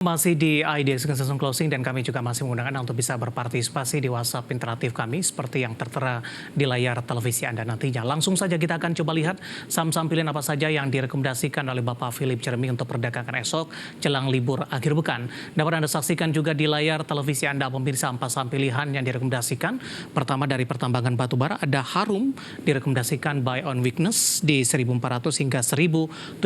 Masih di IDX Session Closing dan kami juga masih mengundang Anda untuk bisa berpartisipasi di WhatsApp interaktif kami seperti yang tertera di layar televisi Anda nantinya. Langsung saja kita akan coba lihat saham-saham pilihan apa saja yang direkomendasikan oleh Bapak Philip Jeremy untuk perdagangan esok jelang libur akhir pekan. Dapat Anda saksikan juga di layar televisi Anda pemirsa empat saham pilihan yang direkomendasikan. Pertama dari pertambangan batubara ada Harum direkomendasikan buy on weakness di 1.400 hingga 1.785.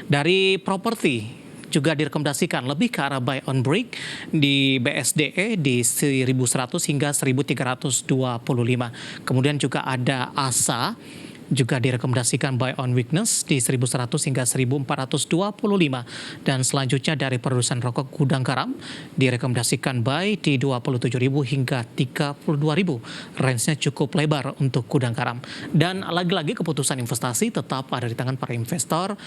Dari properti juga direkomendasikan lebih ke arah buy on break di BSDE di 1.100 hingga 1.325. Kemudian juga ada ASA juga direkomendasikan buy on weakness di 1.100 hingga 1.425. Dan selanjutnya dari produsen rokok Gudang Garam direkomendasikan buy di 27.000 hingga 32.000. Range-nya cukup lebar untuk Gudang Garam. Dan lagi-lagi keputusan investasi tetap ada di tangan para investor,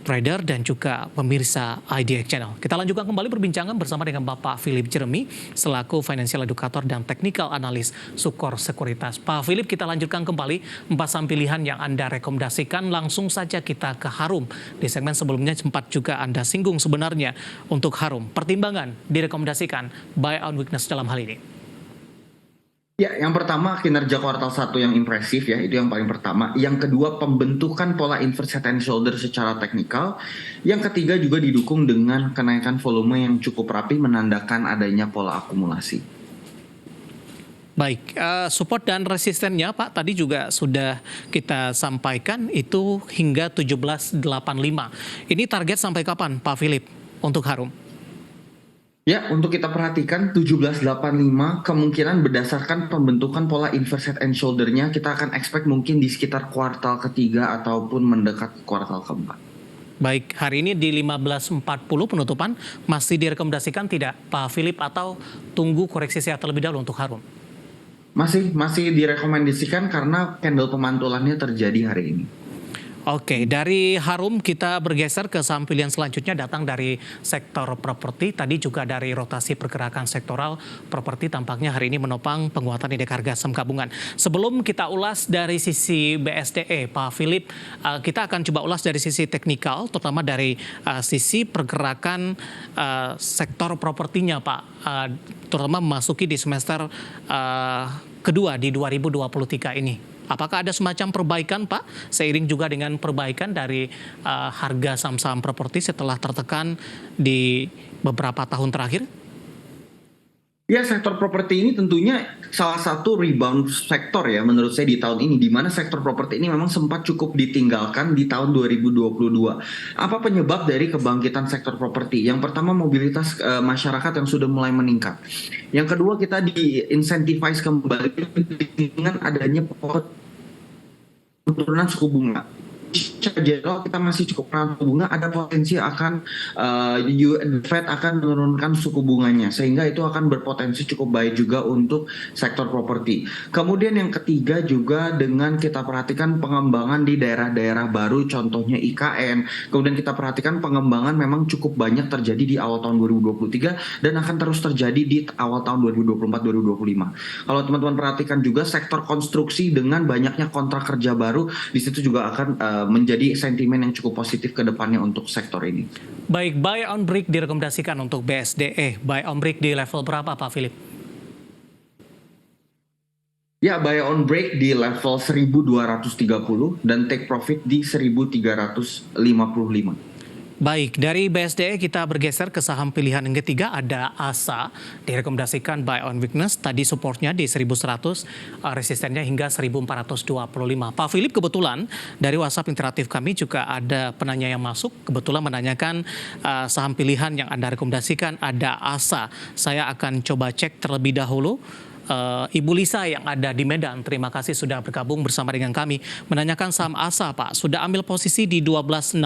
trader, dan juga pemirsa IDX Channel. Kita lanjutkan kembali perbincangan bersama dengan Bapak Philip Jeremy selaku Financial Educator dan Technical Analyst Sukor Sekuritas. Pak Philip, kita lanjutkan kembali empat saham pilihan yang Anda rekomendasikan. Langsung saja kita ke Harum. Di segmen sebelumnya sempat juga Anda singgung sebenarnya untuk Harum. Pertimbangan direkomendasikan buy on weakness dalam hal ini. Ya, yang pertama kinerja kuartal 1 yang impresif ya, itu yang paling pertama. Yang kedua pembentukan pola inverse head and shoulder secara teknikal. Yang ketiga juga didukung dengan kenaikan volume yang cukup rapi menandakan adanya pola akumulasi. Baik, support dan resistennya Pak tadi juga sudah kita sampaikan itu hingga 1785. Ini target sampai kapan Pak Philip untuk Harum? Ya, untuk kita perhatikan 1785 kemungkinan berdasarkan pembentukan pola inverse head and shoulder-nya kita akan expect mungkin di sekitar kuartal ketiga ataupun mendekat kuartal keempat. Baik, hari ini di 15.40 penutupan masih direkomendasikan tidak Pak Philip atau tunggu koreksi sehat terlebih dahulu untuk Harum? Masih direkomendasikan karena candle pemantulannya terjadi hari ini. Oke, dari Harum kita bergeser ke saham pilihan selanjutnya datang dari sektor properti. Tadi juga dari rotasi pergerakan sektoral properti tampaknya hari ini menopang penguatan indeks harga saham gabungan. Sebelum kita ulas dari sisi BSDE, Pak Philip, kita akan coba ulas dari sisi teknikal, terutama dari sisi pergerakan sektor propertinya, Pak, terutama memasuki di semester kedua di 2023 ini. Apakah ada semacam perbaikan, Pak, seiring juga dengan perbaikan dari harga saham-saham properti setelah tertekan di beberapa tahun terakhir? Ya, sektor properti ini tentunya salah satu rebound sektor ya menurut saya di tahun ini, di mana sektor properti ini memang sempat cukup ditinggalkan di tahun 2022. Apa penyebab dari kebangkitan sektor properti? Yang pertama mobilitas masyarakat yang sudah mulai meningkat. Yang kedua kita di-incentivize kembali dengan adanya penurunan suku bunga. Secara general kita masih cukup menahan suku bunga, ada potensi akan Fed akan menurunkan suku bunganya sehingga itu akan berpotensi cukup baik juga untuk sektor properti. Kemudian yang ketiga juga dengan kita perhatikan pengembangan di daerah-daerah baru contohnya IKN. Kemudian kita perhatikan pengembangan memang cukup banyak terjadi di awal tahun 2023 dan akan terus terjadi di awal tahun 2024-2025. Kalau teman-teman perhatikan juga sektor konstruksi dengan banyaknya kontrak kerja baru di situ juga akan menjadi sentimen yang cukup positif ke depannya untuk sektor ini. Baik, buy on break direkomendasikan untuk BSDE. Buy on break di level berapa, Pak Philip? Ya, buy on break di level 1.230 dan take profit di 1.355. Baik, dari BSDE kita bergeser ke saham pilihan yang ketiga, ada ASA, direkomendasikan buy on weakness, tadi supportnya di 1.100, resistennya hingga 1.425. Pak Philip, kebetulan dari WhatsApp interaktif kami juga ada penanya yang masuk, kebetulan menanyakan saham pilihan yang Anda rekomendasikan, ada ASA. Saya akan coba cek terlebih dahulu. Ibu Lisa yang ada di Medan, terima kasih sudah bergabung bersama dengan kami. Menanyakan saham ASA, Pak, sudah ambil posisi di 1260.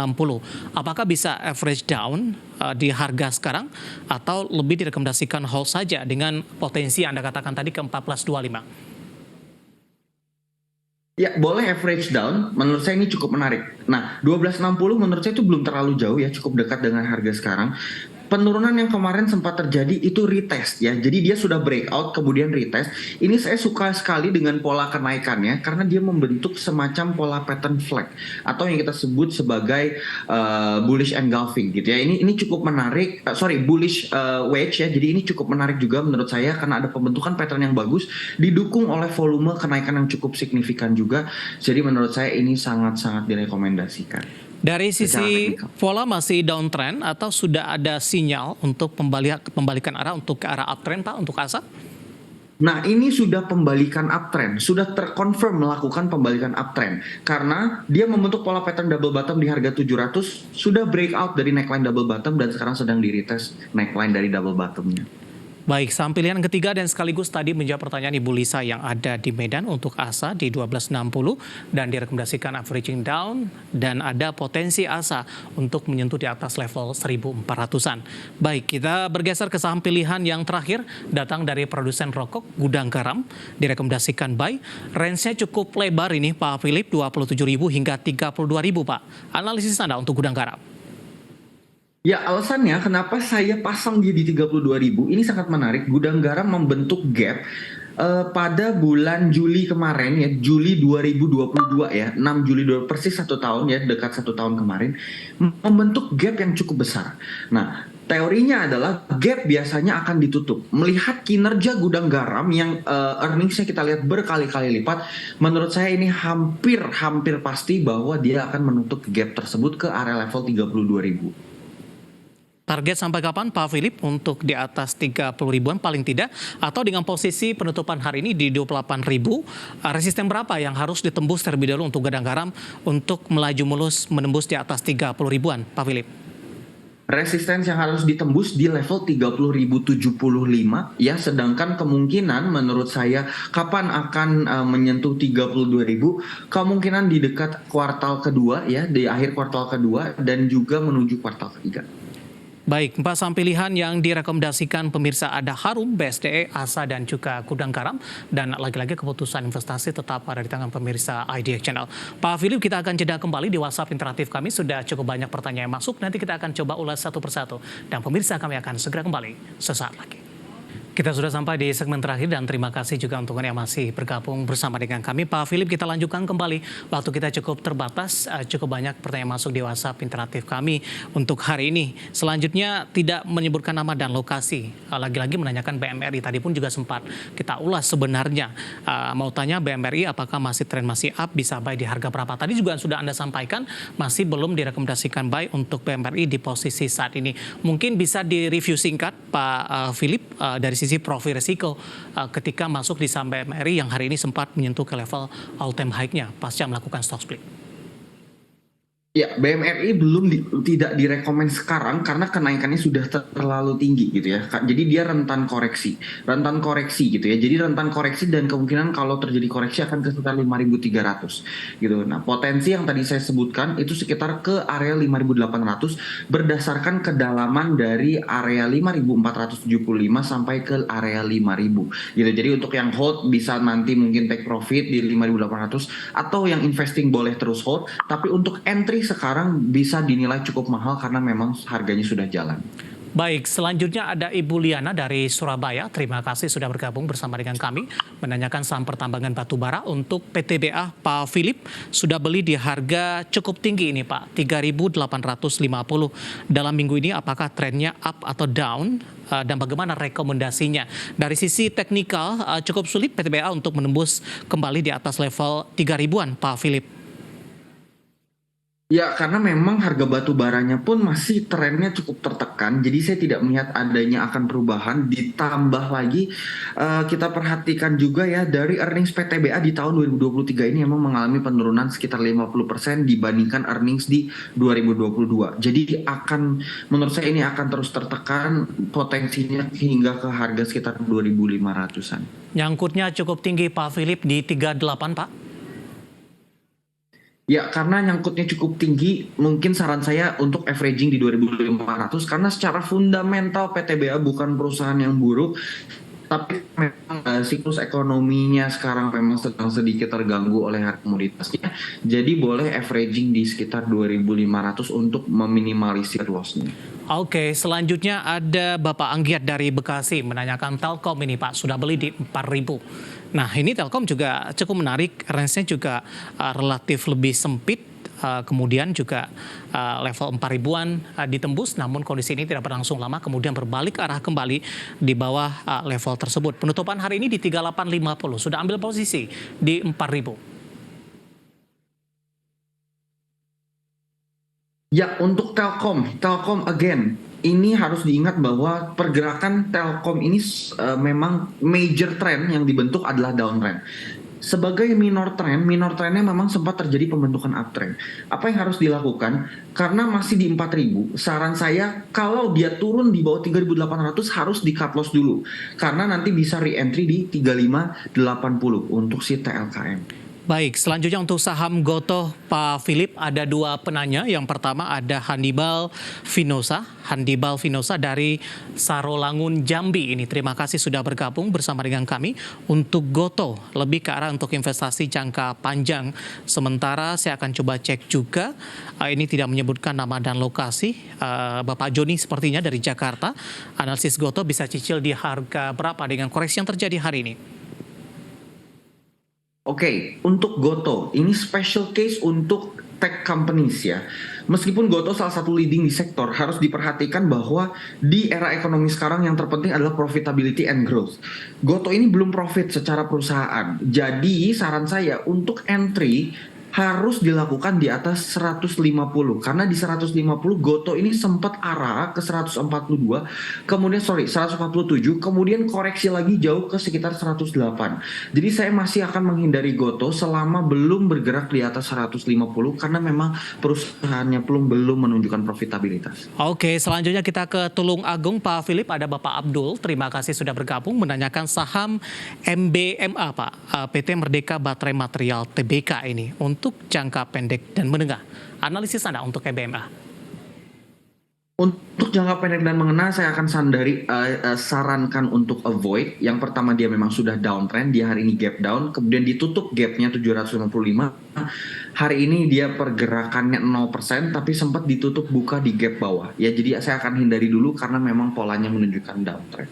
Apakah bisa average down di harga sekarang atau lebih direkomendasikan hold saja dengan potensi Anda katakan tadi ke 1425? Ya, boleh average down. Menurut saya ini cukup menarik. Nah, 1260 menurut saya itu belum terlalu jauh ya, cukup dekat dengan harga sekarang. penurunan yang kemarin sempat terjadi itu retest ya. Jadi dia sudah breakout kemudian retest. Ini saya suka sekali dengan pola kenaikannya karena dia membentuk semacam pola pattern flag atau yang kita sebut sebagai bullish engulfing gitu ya. Ini cukup menarik, bullish wedge ya. Jadi ini cukup menarik juga menurut saya karena ada pembentukan pattern yang bagus didukung oleh volume kenaikan yang cukup signifikan juga. Jadi menurut saya ini sangat-sangat direkomendasikan. Dari Secara sisi teknikal. pola masih downtrend atau sudah ada sinyal untuk pembalikan arah untuk ke arah uptrend Pak untuk ASA? Nah, ini sudah pembalikan uptrend, sudah terkonfirm melakukan pembalikan uptrend karena dia membentuk pola pattern double bottom di harga 700, sudah breakout dari neckline double bottom dan sekarang sedang di retest neckline dari double bottomnya. Baik, saham pilihan ketiga dan sekaligus tadi menjawab pertanyaan Ibu Lisa yang ada di Medan untuk ASA di 1260 dan direkomendasikan averaging down dan ada potensi ASA untuk menyentuh di atas level 1400-an. Baik, kita bergeser ke saham pilihan yang terakhir datang dari produsen rokok Gudang Garam, direkomendasikan buy. Range-nya cukup lebar ini Pak Philip, 27.000 hingga 32.000 Pak. Analisis Anda untuk Gudang Garam? Ya, alasannya kenapa saya pasang dia di 32.000 ini sangat menarik. Gudang Garam membentuk gap pada bulan Juli kemarin ya, Juli 2022 ya, 6 Juli persis 1 tahun ya, dekat 1 tahun kemarin, membentuk gap yang cukup besar. Nah, teorinya adalah gap biasanya akan ditutup. Melihat kinerja Gudang Garam yang earningsnya kita lihat berkali-kali lipat, menurut saya ini hampir pasti bahwa dia akan menutup gap tersebut ke area level 32.000. Target sampai kapan Pak Philip untuk di atas 30 ribuan paling tidak atau dengan posisi penutupan hari ini di 28 ribu, resisten berapa yang harus ditembus terlebih dahulu untuk Gudang Garam untuk melaju mulus menembus di atas 30 ribuan Pak Philip? Resistance yang harus ditembus di level 30.075 ya, sedangkan kemungkinan menurut saya kapan akan menyentuh 32.000, kemungkinan di dekat kuartal kedua ya, di akhir kuartal kedua dan juga menuju kuartal ketiga. Baik, 4 saham pilihan yang direkomendasikan pemirsa ada Harum, BSDE, ASA, dan juga Gudang Garam. Dan lagi-lagi keputusan investasi tetap ada di tangan pemirsa IDX Channel. Pak Philip, kita akan jeda kembali di WhatsApp interaktif kami. Sudah cukup banyak pertanyaan yang masuk, nanti kita akan coba ulas satu persatu. Dan pemirsa kami akan segera kembali sesaat lagi. Kita sudah sampai di segmen terakhir dan terima kasih juga untuk yang masih bergabung bersama dengan kami. Pak Philip, kita lanjutkan kembali. Waktu kita cukup terbatas, cukup banyak pertanyaan masuk di WhatsApp interaktif kami untuk hari ini. Selanjutnya tidak menyebutkan nama dan lokasi. Lagi-lagi menanyakan BMRI, tadi pun juga sempat kita ulas sebenarnya. Mau tanya BMRI apakah masih tren masih up, bisa buy di harga berapa? Tadi juga sudah Anda sampaikan, masih belum direkomendasikan buy untuk BMRI di posisi saat ini. Mungkin bisa di-review singkat Pak Philip dari sisi profil risiko ketika masuk di saham BMRI yang hari ini sempat menyentuh ke level all-time high-nya pasca melakukan stock split. Ya, BMRI tidak direkomend sekarang karena kenaikannya sudah terlalu tinggi gitu ya. Jadi dia rentan koreksi gitu ya. Jadi rentan koreksi dan kemungkinan kalau terjadi koreksi akan ke sekitar 5.300 gitu. Nah, potensi yang tadi saya sebutkan itu sekitar ke area 5.800 berdasarkan kedalaman dari area 5.475 sampai ke area 5.000 gitu. Jadi untuk yang hold bisa nanti mungkin take profit di 5.800 atau yang investing boleh terus hold, tapi untuk entry sekarang bisa dinilai cukup mahal karena memang harganya sudah jalan. Baik, selanjutnya ada Ibu Liana dari Surabaya. Terima kasih sudah bergabung bersama dengan kami. Menanyakan saham pertambangan batubara untuk PTBA. Pak Philip sudah beli di harga cukup tinggi ini Pak, 3.850. Dalam minggu ini apakah trennya up atau down? Dan bagaimana rekomendasinya? Dari sisi teknikal cukup sulit PTBA untuk menembus kembali di atas level 3.000-an Pak Philip. Ya, karena memang harga batu baranya pun masih trennya cukup tertekan, jadi saya tidak melihat adanya akan perubahan. Ditambah lagi kita perhatikan juga ya dari earnings PTBA di tahun 2023 ini memang mengalami penurunan sekitar 50% dibandingkan earnings di 2022. Jadi menurut saya ini akan terus tertekan potensinya hingga ke harga sekitar 2.500-an. Nyangkutnya cukup tinggi Pak Philip di 38 Pak. Ya, karena nyangkutnya cukup tinggi, mungkin saran saya untuk averaging di 2.500 karena secara fundamental PTBA bukan perusahaan yang buruk, tapi memang siklus ekonominya sekarang memang sedang sedikit terganggu oleh harga komoditasnya. Jadi boleh averaging di sekitar 2.500 untuk meminimalisir loss-nya. Oke, selanjutnya ada Bapak Anggiat dari Bekasi menanyakan Telkom ini Pak, sudah beli di 4.000. Nah ini Telkom juga cukup menarik, range-nya juga relatif lebih sempit, kemudian juga level 4.000-an ditembus, namun kondisi ini tidak berlangsung lama, kemudian berbalik arah kembali di bawah level tersebut. Penutupan hari ini di 3850, sudah ambil posisi di 4.000. Ya, untuk Telkom again, ini harus diingat bahwa pergerakan Telkom ini memang major trend yang dibentuk adalah downtrend. Sebagai minor trendnya memang sempat terjadi pembentukan uptrend. Apa yang harus dilakukan? Karena masih di 4.000, saran saya kalau dia turun di bawah 3.800 harus di cut loss dulu. Karena nanti bisa re-entry di 3580 untuk si TLKM. Baik, selanjutnya untuk saham Gotoh, Pak Philip, ada dua penanya. Yang pertama ada Hannibal Vinosa dari Sarolangun, Jambi. Ini terima kasih sudah bergabung bersama dengan kami. Untuk Gotoh, lebih ke arah untuk investasi jangka panjang. Sementara saya akan coba cek juga, ini tidak menyebutkan nama dan lokasi. Bapak Joni sepertinya dari Jakarta. Analisis Gotoh bisa cicil di harga berapa dengan koreksi yang terjadi hari ini? Oke, untuk Gotoh, ini special case untuk tech companies ya. Meskipun Gotoh salah satu leading di sektor, harus diperhatikan bahwa di era ekonomi sekarang yang terpenting adalah profitability and growth. Gotoh ini belum profit secara perusahaan. Jadi saran saya untuk entry harus dilakukan di atas 150 karena di 150 Gotoh ini sempat arah ke 147 kemudian koreksi lagi jauh ke sekitar 108. Jadi saya masih akan menghindari Gotoh selama belum bergerak di atas 150 karena memang perusahaannya belum menunjukkan profitabilitas. Oke, selanjutnya kita ke Tulung Agung, Pak Philip, ada Bapak Abdul. Terima kasih sudah bergabung menanyakan saham MBMA, Pak, PT Merdeka Baterai Material Tbk ini untuk jangka pendek dan menengah. Analisis Anda untuk MBMA. Untuk jangka pendek dan menengah saya akan sarankan untuk avoid. Yang pertama dia memang sudah downtrend, dia hari ini gap down, kemudian ditutup gapnya 755. Hari ini dia pergerakannya 0% tapi sempat ditutup buka di gap bawah. Ya jadi saya akan hindari dulu karena memang polanya menunjukkan downtrend.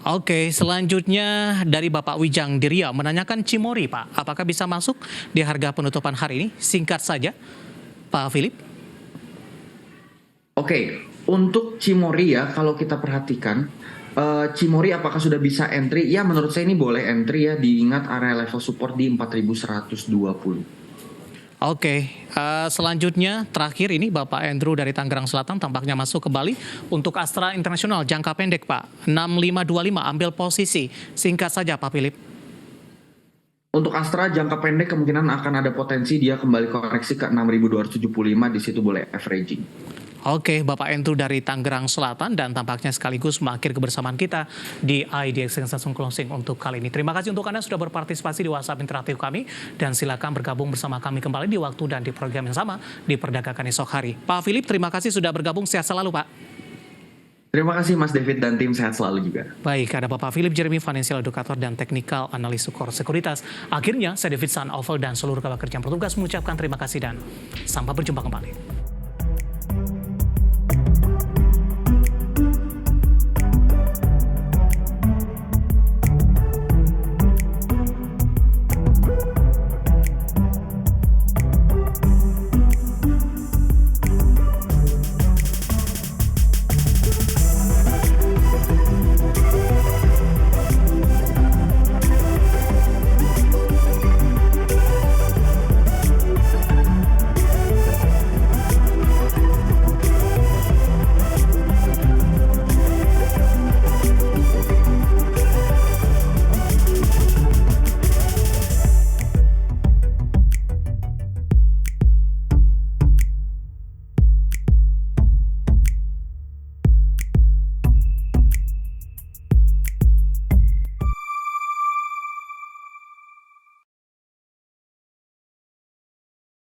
Oke, selanjutnya dari Bapak Wijang di Riau menanyakan Cimori, Pak. Apakah bisa masuk di harga penutupan hari ini? Singkat saja, Pak Philip. Oke, untuk Cimori ya, kalau kita perhatikan, Cimori apakah sudah bisa entry? Ya, menurut saya ini boleh entry ya, diingat area level support di 4.120. Oke, selanjutnya terakhir ini Bapak Andrew dari Tangerang Selatan tampaknya masuk kembali untuk Astra Internasional jangka pendek, Pak. 6525 ambil posisi. Singkat saja Pak Philip. Untuk Astra jangka pendek kemungkinan akan ada potensi dia kembali koreksi ke 6.275, di situ boleh averaging. Oke, Bapak Andrew dari Tangerang Selatan dan tampaknya sekaligus mengakhiri kebersamaan kita di IDX Langsung Closing untuk kali ini. Terima kasih untuk Anda sudah berpartisipasi di WhatsApp interaktif kami dan silakan bergabung bersama kami kembali di waktu dan di program yang sama di Perdagangan esok hari. Pak Philip, terima kasih sudah bergabung. Sehat selalu, Pak. Terima kasih Mas David dan tim, sehat selalu juga. Baik, ada Bapak Philip Jeremy, Financial Educator dan Technical Analis Sukor Sekuritas. Akhirnya, saya David San Oval dan seluruh kawan kerja yang bertugas mengucapkan terima kasih dan sampai berjumpa kembali.